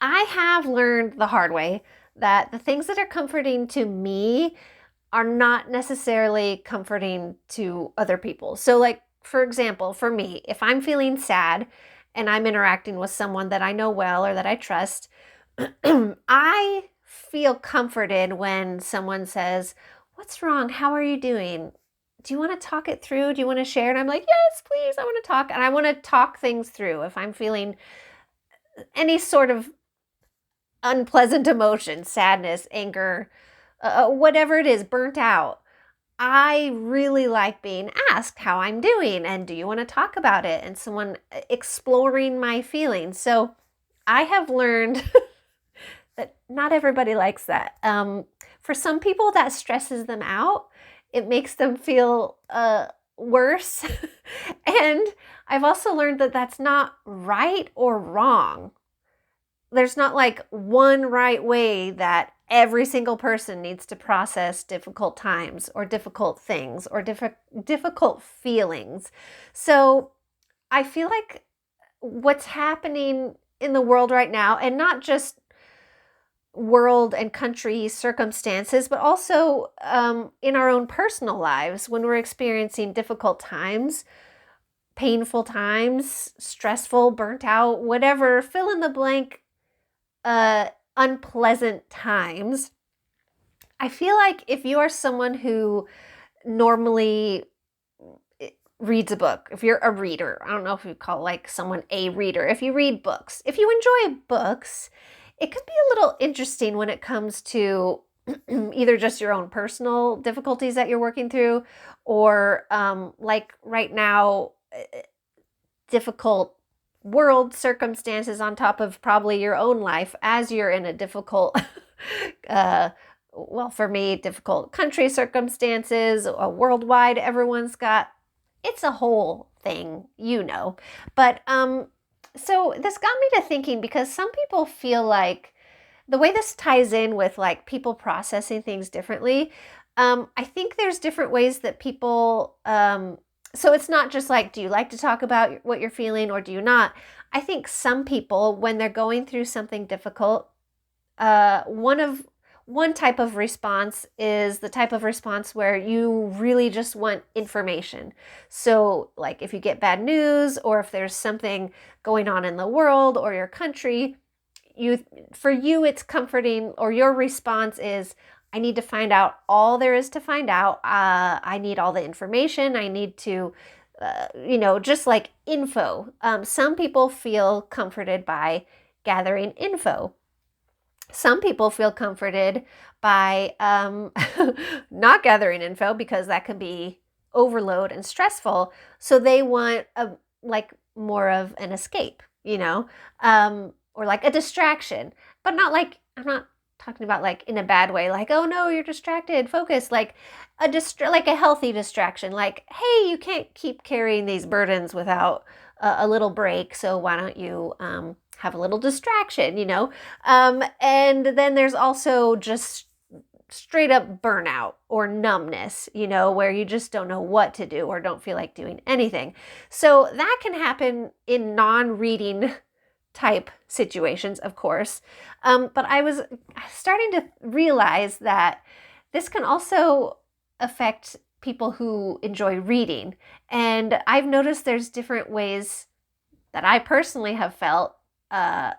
I have learned the hard way that the things that are comforting to me are not necessarily comforting to other people. So, like, for example, for me, if I'm feeling sad and I'm interacting with someone that I know well or that I trust, I feel comforted when someone says, "What's wrong? How are you doing? Do you want to talk it through? Do you want to share?" And I'm like, "Yes, please. I want to talk." And I want to talk things through. If I'm feeling any sort of unpleasant emotion, sadness, anger, whatever it is, burnt out, I really like being asked how I'm doing and do you want to talk about it and someone exploring my feelings. So I have learned that not everybody likes that. For some people, that stresses them out. It makes them feel worse. And I've also learned that that's not right or wrong. There's not like one right way that every single person needs to process difficult times or difficult things or difficult feelings. So I feel like what's happening in the world right now, and not just world and country circumstances, but also in our own personal lives when we're experiencing difficult times, painful times, stressful, burnt out, whatever, fill in the blank unpleasant times. I feel like if you are someone who normally reads a book, if you're a reader, I don't know if you call like someone a reader, if you read books, if you enjoy books, it can be a little interesting when it comes to either just your own personal difficulties that you're working through or like right now, difficult world circumstances on top of probably your own life as you're in a difficult, uh, well, for me, difficult country circumstances, worldwide, everyone's got, it's a whole thing, you know. But so this got me to thinking because some people feel like the way this ties in with like people processing things differently, I think there's different ways that people, so it's not just like, do you like to talk about what you're feeling or do you not? I think some people, when they're going through something difficult, one type of response is the type of response where you really just want information. So, like if you get bad news or if there's something going on in the world or your country, you for you it's comforting, or your response is, I need to find out all there is to find out. I need all the information. I need to just like info. Some people feel comforted by gathering info. Some people feel comforted by not gathering info because that can be overload and stressful. So they want a like more of an escape, or like a distraction, but not like, I'm not talking about like in a bad way, like, oh no, you're distracted, focus, like like a healthy distraction, like, hey, you can't keep carrying these burdens without a little break, so why don't you have a little distraction, and then there's also just straight up burnout or numbness, where you just don't know what to do or don't feel like doing anything. So that can happen in non-reading type situations, of course. But I was starting to realize that this can also affect people who enjoy reading. And I've noticed there's different ways that I personally have felt. I'm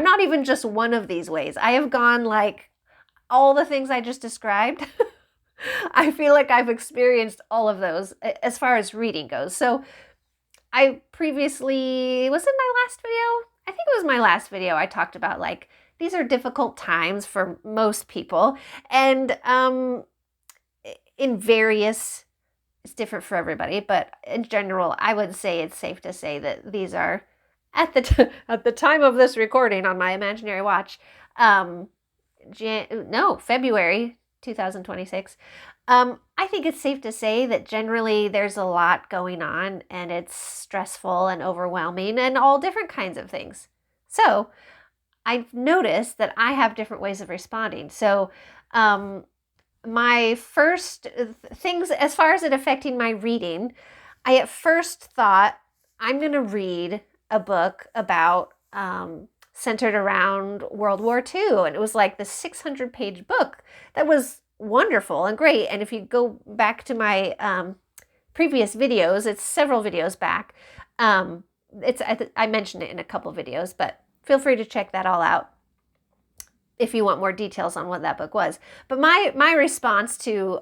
not even just one of these ways. I have gone like all the things I just described. I feel like I've experienced all of those as far as reading goes. So I previously, was it my last video? I think it was my last video. I talked about like, these are difficult times for most people. And in various, it's different for everybody, but in general, I would say it's safe to say that these are at the time of this recording on my imaginary watch, February 2026. I think it's safe to say that generally there's a lot going on and it's stressful and overwhelming and all different kinds of things. So I've noticed that I have different ways of responding. So my first things, as far as it affecting my reading, I at first thought I'm going to read a book about centered around World War II. And it was like this 600-page book that was wonderful and great. And if you go back to my previous videos, it's several videos back. I mentioned it in a couple videos, but feel free to check that all out if you want more details on what that book was. But my response to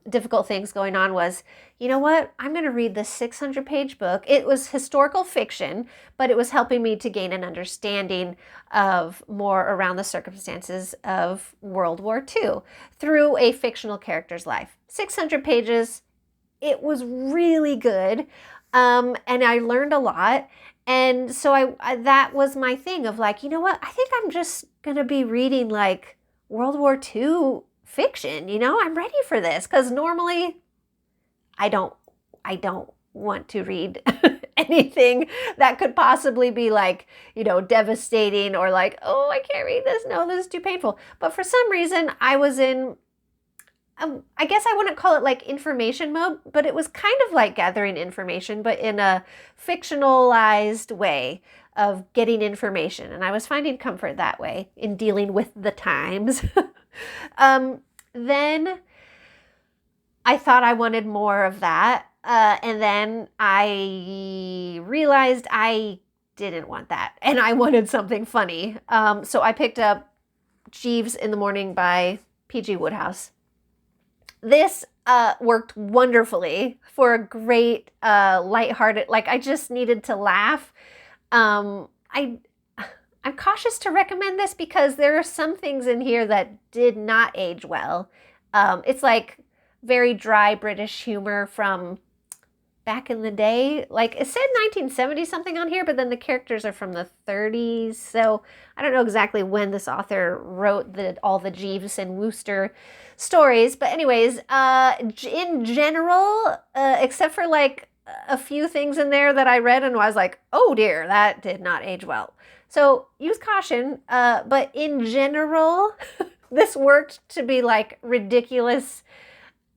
difficult things going on was, you know what? I'm going to read this 600-page book. It was historical fiction, but it was helping me to gain an understanding of more around the circumstances of World War II through a fictional character's life. 600 pages. It was really good. And I learned a lot. And so I that was my thing of like, you know what? I think I'm just going to be reading like World War II fiction, you know? I'm ready for this because normally I don't want to read anything that could possibly be like, you know, devastating or like, oh, I can't read this. No, this is too painful. But for some reason I was in I guess I wouldn't call it like information mode, but it was kind of like gathering information, but in a fictionalized way of getting information. And I was finding comfort that way in dealing with the times. Then I thought I wanted more of that. And then I realized I didn't want that. And I wanted something funny. So I picked up Jeeves in the Morning by P.G. Wodehouse. This worked wonderfully for a great, lighthearted, like I just needed to laugh. I'm cautious to recommend this because there are some things in here that did not age well. It's like very dry British humor from back in the day. Like it said 1970 something on here, but then the characters are from the 30s. So I don't know exactly when this author wrote all the Jeeves and Wooster stories. But anyways, in general, except for like a few things in there that I read and was like, oh dear, that did not age well. So use caution. But in general, this worked to be like ridiculous,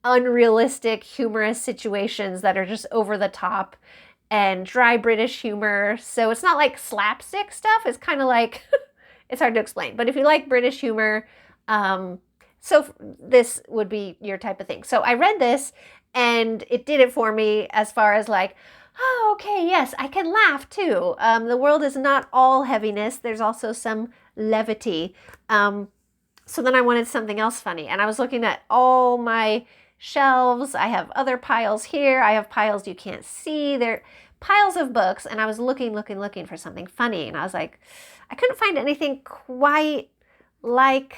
unrealistic, humorous situations that are just over the top and dry British humor. So it's not like slapstick stuff. It's kind of like, it's hard to explain. But if you like British humor, so this would be your type of thing. So I read this and it did it for me as far as like, oh, okay, yes, I can laugh too. The world is not all heaviness. There's also some levity. So then I wanted something else funny. And I was looking at all my shelves. I have other piles here. I have piles you can't see. They're piles of books. And I was looking for something funny. And I was like, I couldn't find anything quite like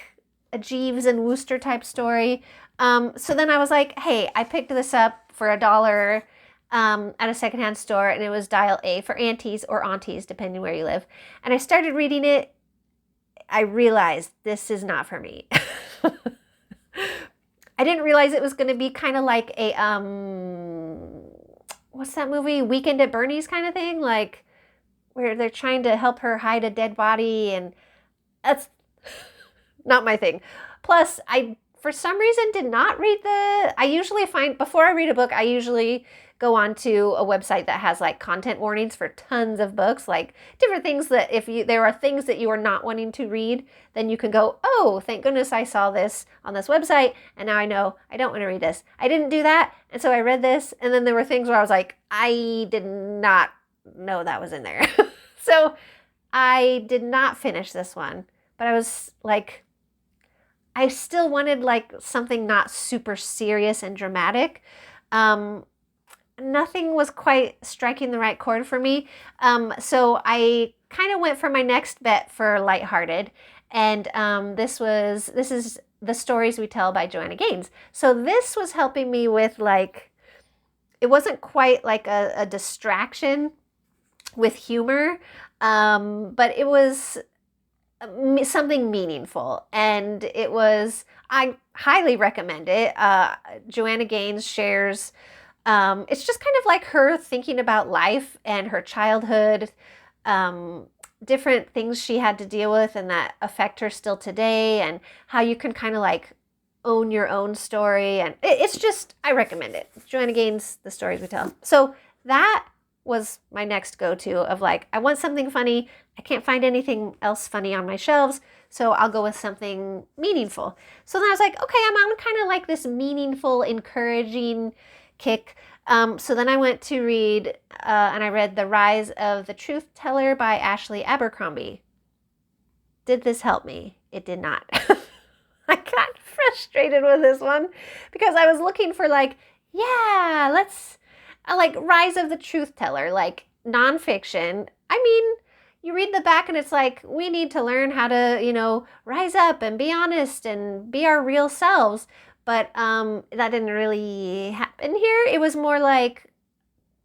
a Jeeves and Wooster type story. So then I was like, hey, I picked this up for $1 at a secondhand store, and it was Dial A for aunties or aunties, depending where you live. And I started reading it. I realized this is not for me. I didn't realize it was going to be kind of like a, what's that movie? Weekend at Bernie's kind of thing? Like, where they're trying to help her hide a dead body, and that's not my thing. Plus, I, for some reason, did not read I usually find, before I read a book, I usually go on to a website that has like content warnings for tons of books, like different things that if there are things that you are not wanting to read, then you can go, oh, thank goodness I saw this on this website, and now I know I don't want to read this. I didn't do that, and so I read this, and then there were things where I was like, I did not know that was in there. So I did not finish this one, but I was like, I still wanted like something not super serious and dramatic. Nothing was quite striking the right chord for me. So I kind of went for my next bet for lighthearted. And this is The Stories We Tell by Joanna Gaines. So this was helping me with like, it wasn't quite like a distraction with humor, but it was something meaningful. And it was, I highly recommend it. Joanna Gaines shares, it's just kind of like her thinking about life and her childhood, different things she had to deal with and that affect her still today, and how you can kind of like own your own story. And it's just, I recommend it. Joanna Gaines, The Stories We Tell. So that was my next go-to of like, I want something funny. I can't find anything else funny on my shelves, so I'll go with something meaningful. So then I was like, okay, I'm on kind of like this meaningful, encouraging kick. So then I went to read, and I read The Rise of the Truth Teller by Ashley Abercrombie. Did this help me? It did not. I got frustrated with this one because I was looking for like, yeah, let's like Rise of the Truth Teller, like nonfiction. I mean, you read the back and it's like, we need to learn how to, rise up and be honest and be our real selves. But that didn't really happen here. It was more like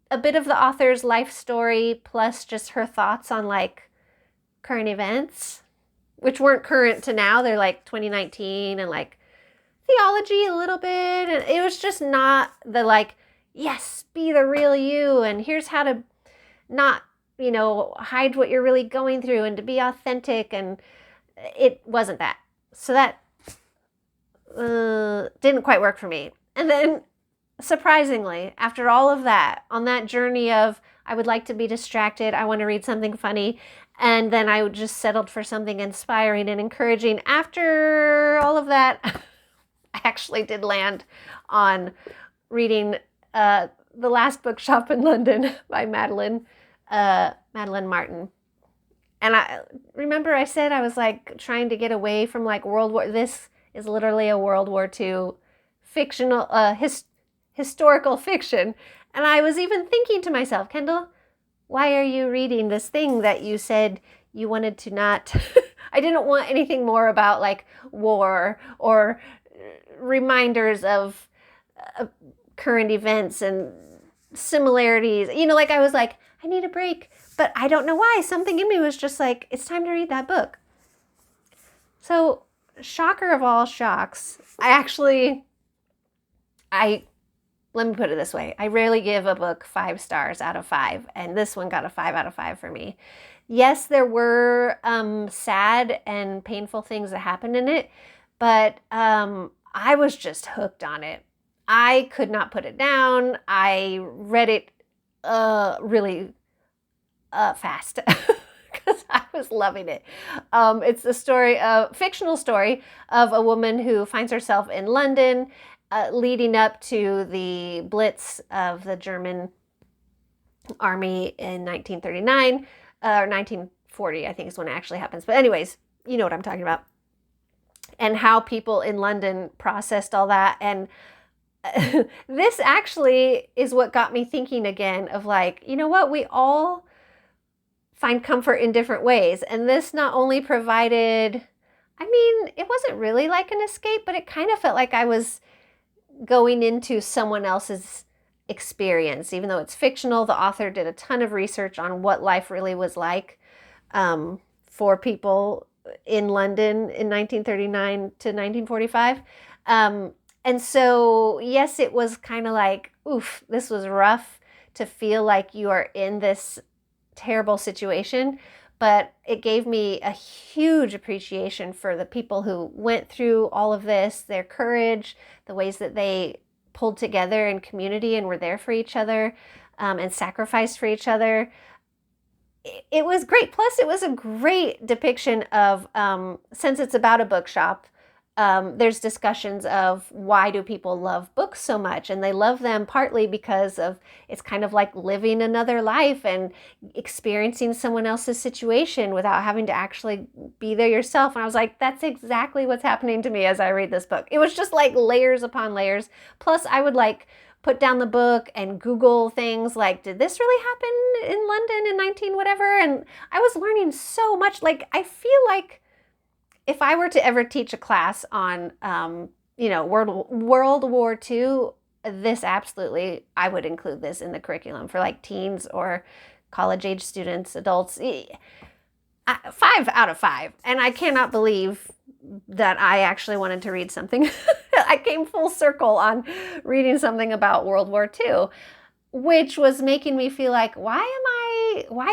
a bit of the author's life story plus just her thoughts on like current events, which weren't current to now. They're like 2019 and like theology a little bit. And it was just not the like, yes, be the real you. And here's how to not, hide what you're really going through and to be authentic. And it wasn't that. So that didn't quite work for me. And then surprisingly, after all of that, on that journey of I would like to be distracted, I want to read something funny, and then I just settled for something inspiring and encouraging. After all of that, I actually did land on reading The Last Bookshop in London by Madeline Martin. And I remember I said I was like trying to get away from like this is literally a World War II fictional, historical fiction. And I was even thinking to myself, Kendall, why are you reading this thing that you said you wanted to not? I didn't want anything more about like war or reminders of current events and similarities. Like I was like, I need a break. But I don't know why. Something in me was just like, it's time to read that book. So, shocker of all shocks, let me put it this way. I rarely give a book 5 stars out of 5. And this one got a 5 out of 5 for me. Yes, there were sad and painful things that happened in it. But I was just hooked on it. I could not put it down. I read it really fast because I was loving it. It's a fictional story of a woman who finds herself in London leading up to the Blitz of the German army in 1939 or 1940, I think is when it actually happens. But anyways, you know what I'm talking about. And how people in London processed all that. And this actually is what got me thinking again of like, you know what, we all find comfort in different ways. And this not only provided, it wasn't really like an escape, but it kind of felt like I was going into someone else's experience. Even though it's fictional, the author did a ton of research on what life really was like for people in London in 1939 to 1945. And so, yes, it was kind of like, oof, this was rough to feel like you are in this terrible situation, but it gave me a huge appreciation for the people who went through all of this, their courage, the ways that they pulled together in community and were there for each other and sacrificed for each other. It was great. Plus, it was a great depiction of, since it's about a bookshop, there's discussions of why do people love books so much, and they love them partly because of it's kind of like living another life and experiencing someone else's situation without having to actually be there yourself. And I was like, that's exactly what's happening to me as I read this book. It was just like layers upon layers. Plus, I would like put down the book and Google things like, did this really happen in London in 19 whatever? And I was learning so much. Like, I feel like if I were to ever teach a class on, World War II, this absolutely, I would include this in the curriculum for like teens or college age students, adults. 5 out of 5. And I cannot believe that I actually wanted to read something. I came full circle on reading something about World War II, which was making me feel like, why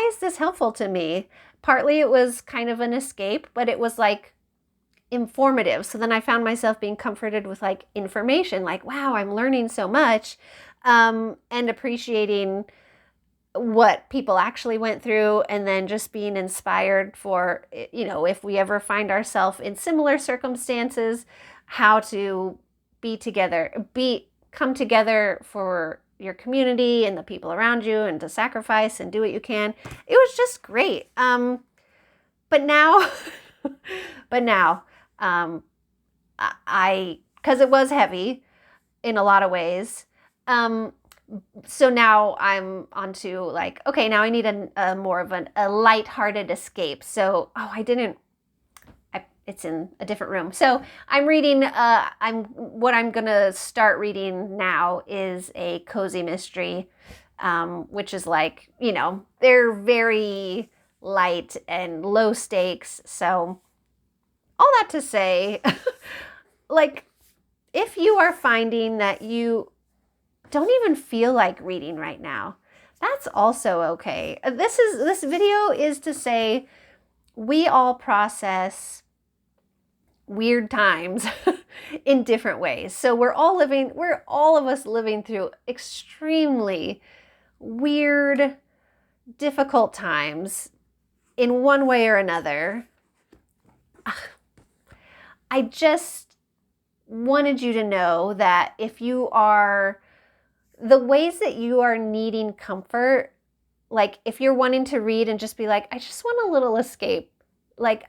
is this helpful to me? Partly it was kind of an escape, but it was like informative. So then I found myself being comforted with like information, like, wow, I'm learning so much, and appreciating what people actually went through, and then just being inspired for, if we ever find ourselves in similar circumstances, how to come together for your community and the people around you, and to sacrifice and do what you can. It was just great. But now, but now, because it was heavy in a lot of ways. So now I'm onto like, okay, now I need a more of a lighthearted escape. So, it's in a different room. So I'm reading, what I'm gonna start reading now is a cozy mystery, which is like, they're very light and low stakes. So all that to say, like, if you are finding that you don't even feel like reading right now, that's also okay. This video is to say we all process weird times in different ways. So we're all of us living through extremely weird, difficult times in one way or another. I just wanted you to know that if you are, the ways that you are needing comfort, like if you're wanting to read and just be like, I just want a little escape, like,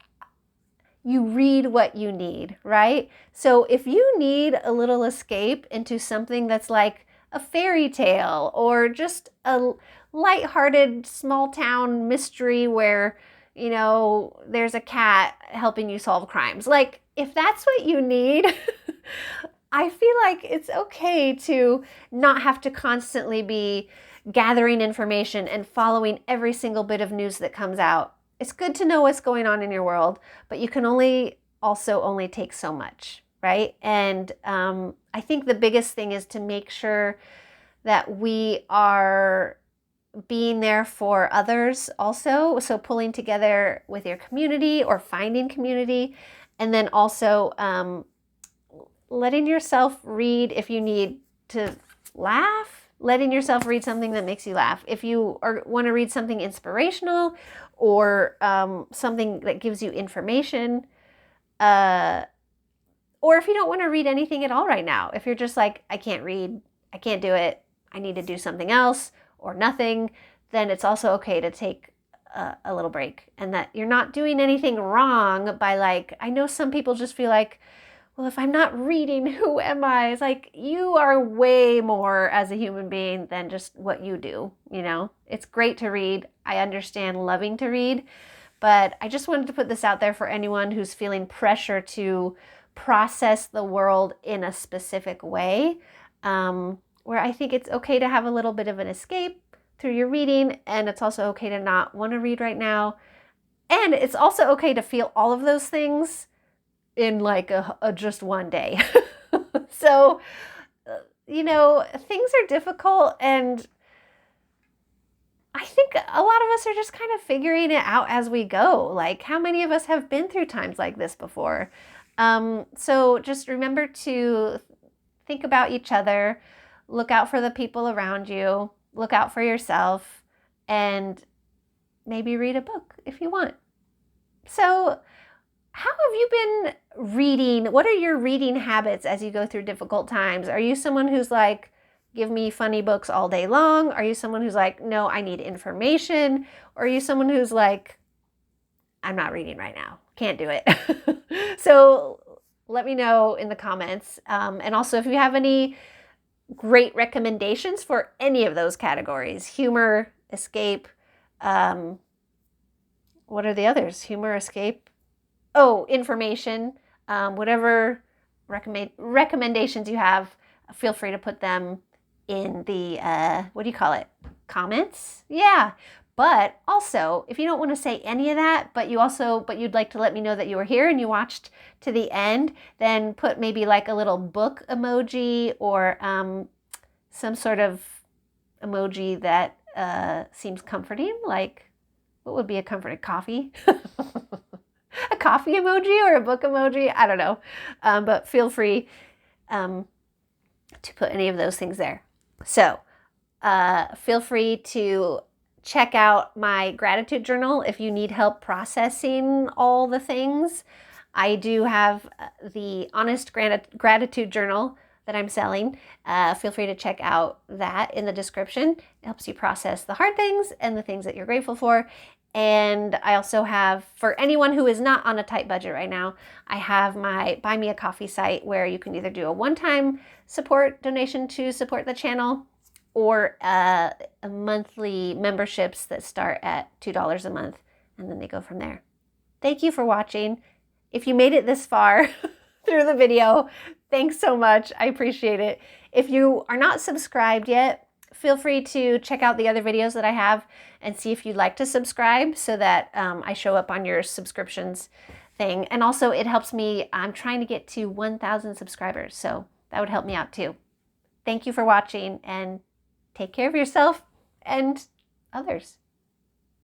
you read what you need, right? So if you need a little escape into something that's like a fairy tale, or just a lighthearted small town mystery where, there's a cat helping you solve crimes, like, if that's what you need, I feel like it's okay to not have to constantly be gathering information and following every single bit of news that comes out. It's good to know what's going on in your world, but you can only take so much, right? And I think the biggest thing is to make sure that we are being there for others also. So pulling together with your community or finding community, and then also letting yourself read if you need to laugh, letting yourself read something that makes you laugh. If you want to read something inspirational, or something that gives you information, or if you don't want to read anything at all right now, if you're just like, I can't read, I can't do it, I need to do something else, or nothing, then it's also okay to take a little break, and that you're not doing anything wrong by, like, I know some people just feel like, well, if I'm not reading, who am I? It's like, you are way more as a human being than just what you do, It's great to read. I understand loving to read, but I just wanted to put this out there for anyone who's feeling pressure to process the world in a specific way, where I think it's okay to have a little bit of an escape through your reading, and it's also okay to not want to read right now. And it's also okay to feel all of those things in like a just one day. So, things are difficult, and I think a lot of us are just kind of figuring it out as we go. Like, how many of us have been through times like this before? So just remember to think about each other, look out for the people around you, look out for yourself, and maybe read a book if you want. So, how have you been reading? What are your reading habits as you go through difficult times? Are you someone who's like, give me funny books all day long? Are you someone who's like, no, I need information? Or are you someone who's like, I'm not reading right now, can't do it? So let me know in the comments. And also, if you have any great recommendations for any of those categories, humor, escape, what are the others? Humor, escape, information, whatever recommendations you have, feel free to put them in the, what do you call it? Comments? Yeah. But also, if you don't want to say any of that, but you'd like to let me know that you were here and you watched to the end, then put maybe like a little book emoji, or some sort of emoji that seems comforting. Like, what would be a comforting? Coffee? A coffee emoji or a book emoji? I don't know. But feel free to put any of those things there. So feel free to check out my gratitude journal if you need help processing all the things. I do have the Honest Gratitude Journal that I'm selling. Feel free to check out that in the description. It helps you process the hard things and the things that you're grateful for. And I also have, for anyone who is not on a tight budget right now, I have my Buy Me a Coffee site where you can either do a one-time support donation to support the channel, or a monthly memberships that start at $2 a month, and then they go from there. Thank you for watching. If you made it this far through the video, thanks so much. I appreciate it. If you are not subscribed yet, feel free to check out the other videos that I have and see if you'd like to subscribe so that I show up on your subscriptions thing. And also it helps me, I'm trying to get to 1,000 subscribers, so that would help me out too. Thank you for watching, and take care of yourself and others.